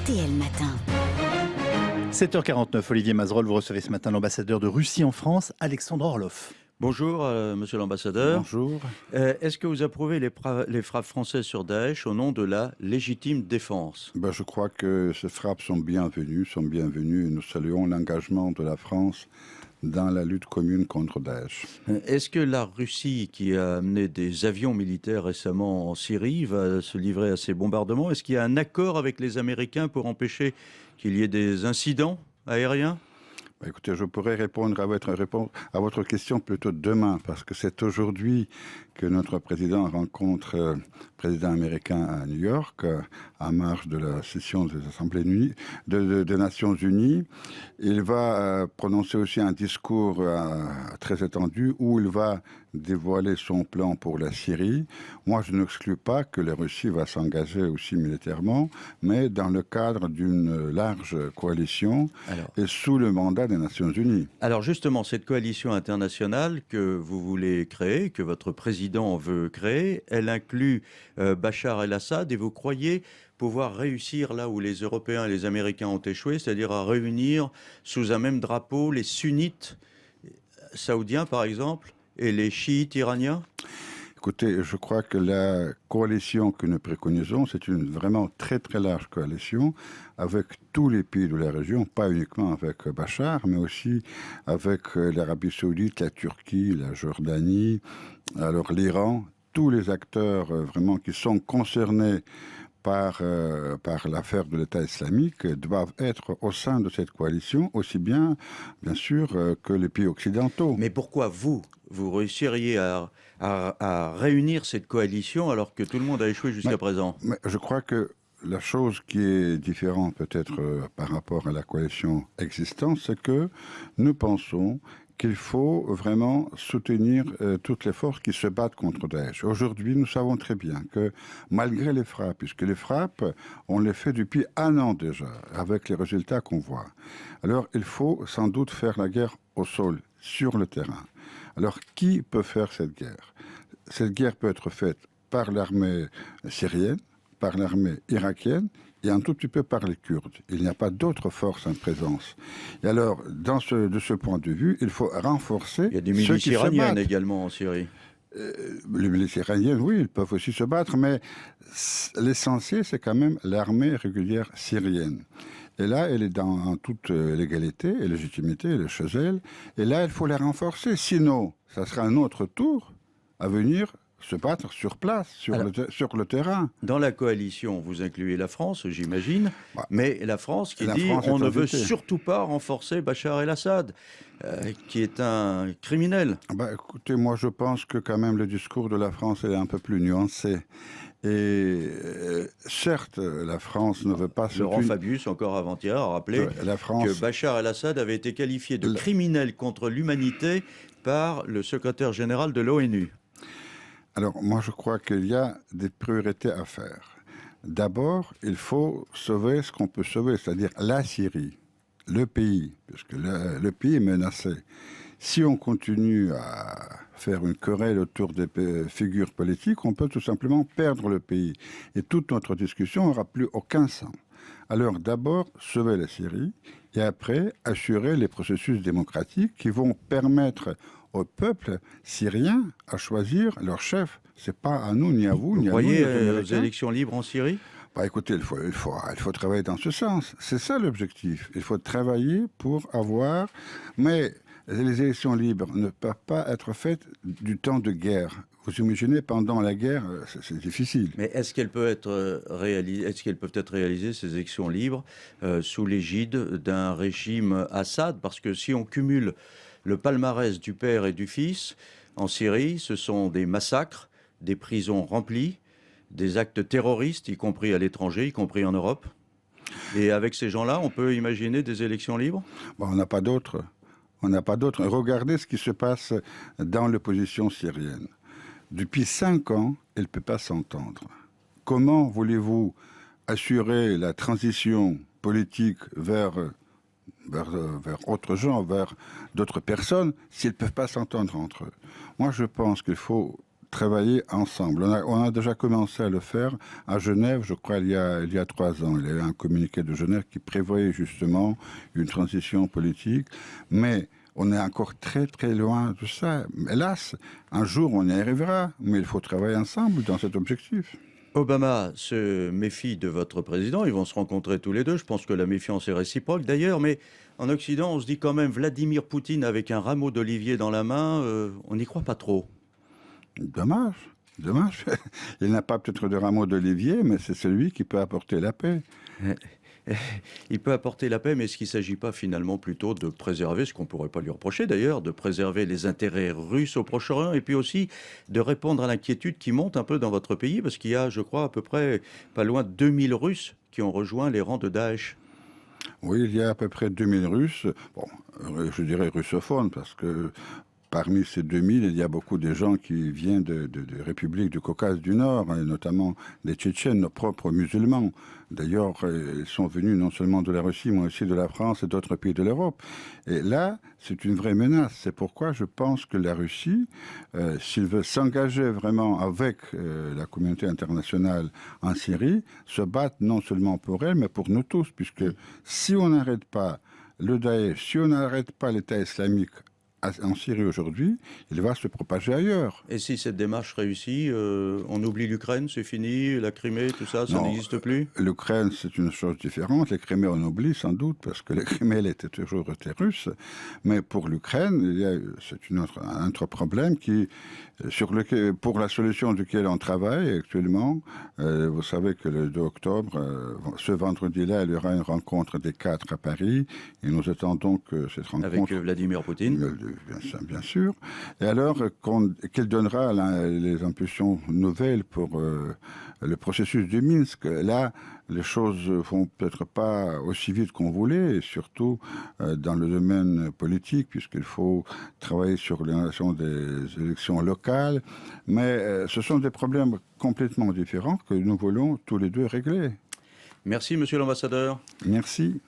RTL Matin. 7h49, Olivier Mazerolle, vous recevez ce matin l'ambassadeur de Russie en France, Alexandre Orlov. Bonjour, monsieur l'ambassadeur. Bonjour. Est-ce que vous approuvez les frappes françaises sur Daesh au nom de la légitime défense ? Je crois que ces frappes sont bienvenues et nous saluons l'engagement de la France dans la lutte commune contre Daesh. Est-ce que la Russie, qui a amené des avions militaires récemment en Syrie, va se livrer à ces bombardements ? Est-ce qu'il y a un accord avec les Américains pour empêcher qu'il y ait des incidents aériens ? Écoutez, je pourrais répondre à votre question plutôt demain, parce que c'est aujourd'hui que notre président rencontre le président américain à New York, en marge de la session des Assemblées des Nations Unies. Il va prononcer aussi un discours très étendu où il va dévoiler son plan pour la Syrie. Moi, je n'exclus pas que la Russie va s'engager aussi militairement, mais dans le cadre d'une large coalition et sous le mandat des Nations Unies. Alors justement, cette coalition internationale que vous voulez créer, que votre président veut créer, elle inclut Bachar el-Assad, et vous croyez pouvoir réussir là où les Européens et les Américains ont échoué, c'est-à-dire à réunir sous un même drapeau les sunnites saoudiens par exemple et les chiites iraniens ? Écoutez, je crois que la coalition que nous préconisons, c'est une vraiment très très large coalition avec tous les pays de la région, pas uniquement avec Bachar, mais aussi avec l'Arabie Saoudite, la Turquie, la Jordanie, alors l'Iran, tous les acteurs vraiment qui sont concernés par l'affaire de l'État islamique doivent être au sein de cette coalition, aussi bien sûr, que les pays occidentaux. Mais pourquoi vous réussiriez à réunir cette coalition alors que tout le monde a échoué jusqu'à présent ? Mais je crois que la chose qui est différente peut-être par rapport à la coalition existante, c'est que nous pensons qu'il faut vraiment soutenir toutes les forces qui se battent contre Daesh. Aujourd'hui, nous savons très bien que malgré les frappes, puisque les frappes, on les fait depuis 1 an déjà, avec les résultats qu'on voit. Alors, il faut sans doute faire la guerre au sol, sur le terrain. Alors, qui peut faire cette guerre ? Cette guerre peut être faite par l'armée syrienne, par l'armée irakienne, et un tout petit peu par les Kurdes. Il n'y a pas d'autres forces en présence. Et alors, de ce point de vue, il faut renforcer. Il y a des milices iraniennes également en Syrie. Les milices iraniennes, oui, ils peuvent aussi se battre, mais l'essentiel, c'est quand même l'armée régulière syrienne. Et là, elle est en toute légalité et légitimité, elle est chez elle. Et là, il faut la renforcer. Sinon, ça sera un autre tour à venir se battre sur place, sur le terrain. Dans la coalition, vous incluez la France, j'imagine, mais la France qui dit on ne veut surtout pas renforcer Bachar el-Assad, qui est un criminel. Écoutez, moi je pense que quand même le discours de la France est un peu plus nuancé. Et certes, la France ne veut pas... Laurent Fabius, encore avant-hier, a rappelé que Bachar el-Assad avait été qualifié de criminel contre l'humanité par le secrétaire général de l'ONU. Alors, moi, je crois qu'il y a des priorités à faire. D'abord, il faut sauver ce qu'on peut sauver, c'est-à-dire la Syrie, le pays, puisque le pays est menacé. Si on continue à faire une querelle autour des figures politiques, on peut tout simplement perdre le pays. Et toute notre discussion n'aura plus aucun sens. Alors, d'abord, sauver la Syrie, et après, assurer les processus démocratiques qui vont permettre au peuple syrien à choisir leur chef. C'est pas à nous, ni à vous, ni à nous. Vous voyez les élections libres en Syrie ? Écoutez, il faut travailler dans ce sens. C'est ça l'objectif. Il faut travailler pour avoir... Mais les élections libres ne peuvent pas être faites du temps de guerre. Vous imaginez, pendant la guerre, c'est difficile. Mais est-ce qu'elles peuvent être réalisées, ces élections libres, sous l'égide d'un régime Assad ? Parce que si on cumule le palmarès du père et du fils, en Syrie, ce sont des massacres, des prisons remplies, des actes terroristes, y compris à l'étranger, y compris en Europe. Et avec ces gens-là, on peut imaginer des élections libres ? On n'a pas d'autres. Regardez ce qui se passe dans l'opposition syrienne. Depuis 5 ans, elle ne peut pas s'entendre. Comment voulez-vous assurer la transition politique vers autres gens, vers d'autres personnes, s'ils ne peuvent pas s'entendre entre eux? Moi, je pense qu'il faut travailler ensemble. On a déjà commencé à le faire à Genève, je crois, il y a 3 ans. Il y a eu un communiqué de Genève qui prévoyait justement une transition politique, mais on est encore très très loin de ça. Hélas, un jour on y arrivera, mais il faut travailler ensemble dans cet objectif. Obama se méfie de votre président, ils vont se rencontrer tous les deux, je pense que la méfiance est réciproque d'ailleurs, mais en Occident on se dit quand même Vladimir Poutine avec un rameau d'olivier dans la main, on n'y croit pas trop. Dommage, dommage. Il n'a pas peut-être de rameau d'olivier, mais c'est celui qui peut apporter la paix. Il peut apporter la paix, mais est-ce qu'il ne s'agit pas finalement plutôt de préserver, ce qu'on ne pourrait pas lui reprocher d'ailleurs, de préserver les intérêts russes au Proche-Orient et puis aussi de répondre à l'inquiétude qui monte un peu dans votre pays, parce qu'il y a, je crois, à peu près pas loin de 2000 Russes qui ont rejoint les rangs de Daesh. Oui, il y a à peu près 2000 Russes, bon, je dirais russophones, parce que parmi ces 2000, il y a beaucoup de gens qui viennent de républiques du Caucase du Nord, et notamment des Tchétchènes, nos propres musulmans. D'ailleurs, ils sont venus non seulement de la Russie, mais aussi de la France et d'autres pays de l'Europe. Et là, c'est une vraie menace. C'est pourquoi je pense que la Russie, s'il veut s'engager vraiment avec la communauté internationale en Syrie, se battre non seulement pour elle, mais pour nous tous. Puisque si on n'arrête pas le Daesh, si on n'arrête pas l'État islamique en Syrie aujourd'hui, il va se propager ailleurs. Et si cette démarche réussit, on oublie l'Ukraine, c'est fini, la Crimée, tout ça, ça Non, n'existe plus? L'Ukraine, c'est une chose différente. Les Crimées, on oublie sans doute, parce que les Crimées, elle était toujours été russe. Mais pour l'Ukraine, c'est un autre problème pour la solution duquel on travaille actuellement. Vous savez que le 2 octobre, ce vendredi-là, il y aura une rencontre des 4 à Paris. Et nous attendons que cette rencontre... Avec Vladimir Poutine. Bien sûr. Et alors, qu'elle donnera les impulsions nouvelles pour le processus de Minsk. Là, les choses vont peut-être pas aussi vite qu'on voulait, et surtout dans le domaine politique, puisqu'il faut travailler sur l'organisation des élections locales. Mais ce sont des problèmes complètement différents que nous voulons tous les deux régler. Merci, monsieur l'ambassadeur. Merci.